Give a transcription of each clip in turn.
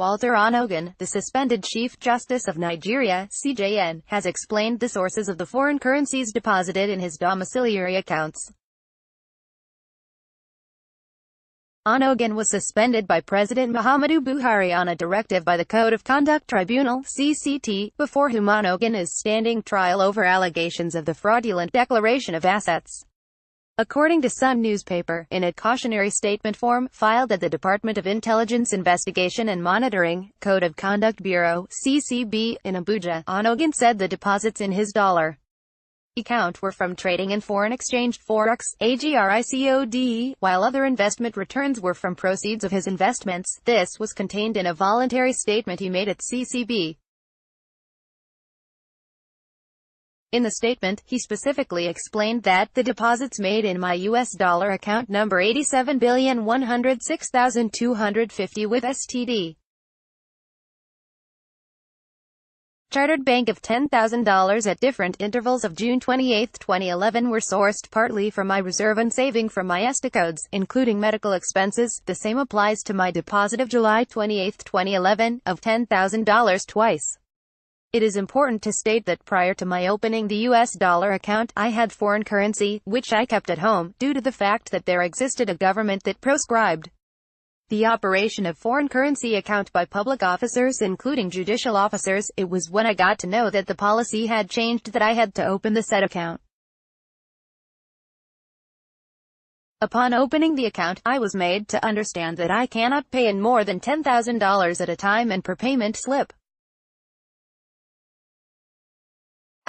Walter Onnoghen, the suspended Chief Justice of Nigeria, CJN, has explained the sources of the foreign currencies deposited in his domiciliary accounts. Onnoghen was suspended by President Muhammadu Buhari on a directive by the Code of Conduct Tribunal, CCT, before whom Onnoghen is standing trial over allegations of the fraudulent declaration of assets. According to Sun newspaper, in a cautionary statement form, filed at the Department of Intelligence Investigation and Monitoring, Code of Conduct Bureau, CCB, in Abuja, Onnoghen said the deposits in his dollar account were from trading in foreign exchange forex, AGRICODE, while other investment returns were from proceeds of his investments. This was contained in a voluntary statement he made at CCB. In the statement, he specifically explained that the deposits made in my US dollar account number 87,106,250 with STD. Chartered Bank of $10,000 at different intervals of June 28, 2011 were sourced partly from my reserve and saving from my ESTA codes, including medical expenses. The same applies to my deposit of July 28, 2011, of $10,000 twice. It is important to state that prior to my opening the US dollar account, I had foreign currency, which I kept at home, due to the fact that there existed a government that proscribed the operation of foreign currency account by public officers, including judicial officers. It was when I got to know that the policy had changed that I had to open the said account. Upon opening the account, I was made to understand that I cannot pay in more than $10,000 at a time and per payment slip.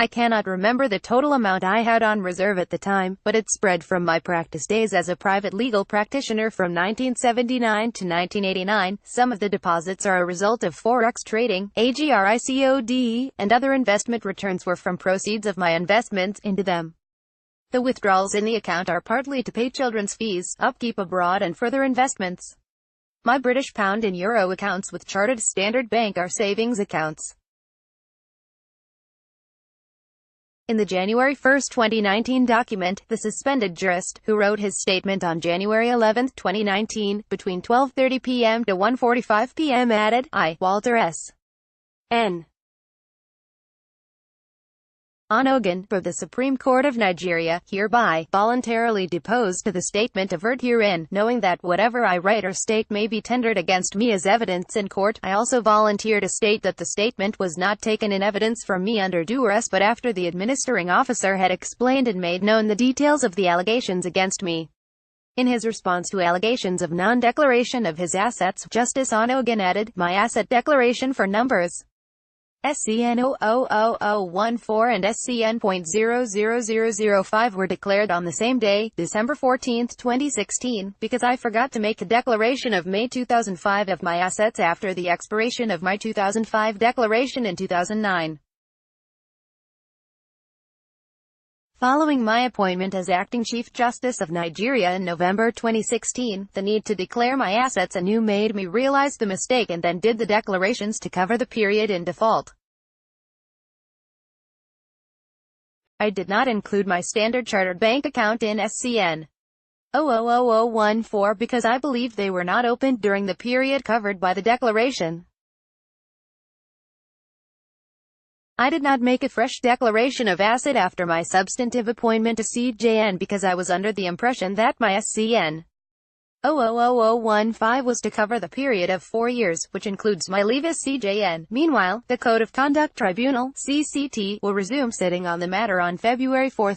I cannot remember the total amount I had on reserve at the time, but it spread from my practice days as a private legal practitioner from 1979 to 1989. Some of the deposits are a result of forex trading, AGRICODE, and other investment returns were from proceeds of my investments into them. The withdrawals in the account are partly to pay children's fees, upkeep abroad and further investments. My British pound and euro accounts with Chartered Standard Bank are savings accounts. In the January 1, 2019 document, the suspended jurist, who wrote his statement on January 11, 2019, between 12:30 p.m. to 1:45 p.m. added, I, Walter S. N. Onnoghen, for the Supreme Court of Nigeria, hereby, voluntarily depose to the statement averred herein, knowing that whatever I write or state may be tendered against me as evidence in court. I also volunteer to state that the statement was not taken in evidence from me under duress but after the administering officer had explained and made known the details of the allegations against me. In his response to allegations of non-declaration of his assets, Justice Onnoghen added, my asset declaration for numbers SCN 00014 and SCN.00005 were declared on the same day, December 14, 2016, because I forgot to make the declaration of May 2005 of my assets after the expiration of my 2005 declaration in 2009. Following my appointment as Acting Chief Justice of Nigeria in November 2016, the need to declare my assets anew made me realize the mistake and then did the declarations to cover the period in default. I did not include my Standard Chartered Bank account in SCN 00014 because I believed they were not opened during the period covered by the declaration. I did not make a fresh declaration of asset after my substantive appointment to CJN because I was under the impression that my SCN 00015 was to cover the period of 4 years, which includes my leave as CJN. Meanwhile, the Code of Conduct Tribunal, CCT, will resume sitting on the matter on February 4,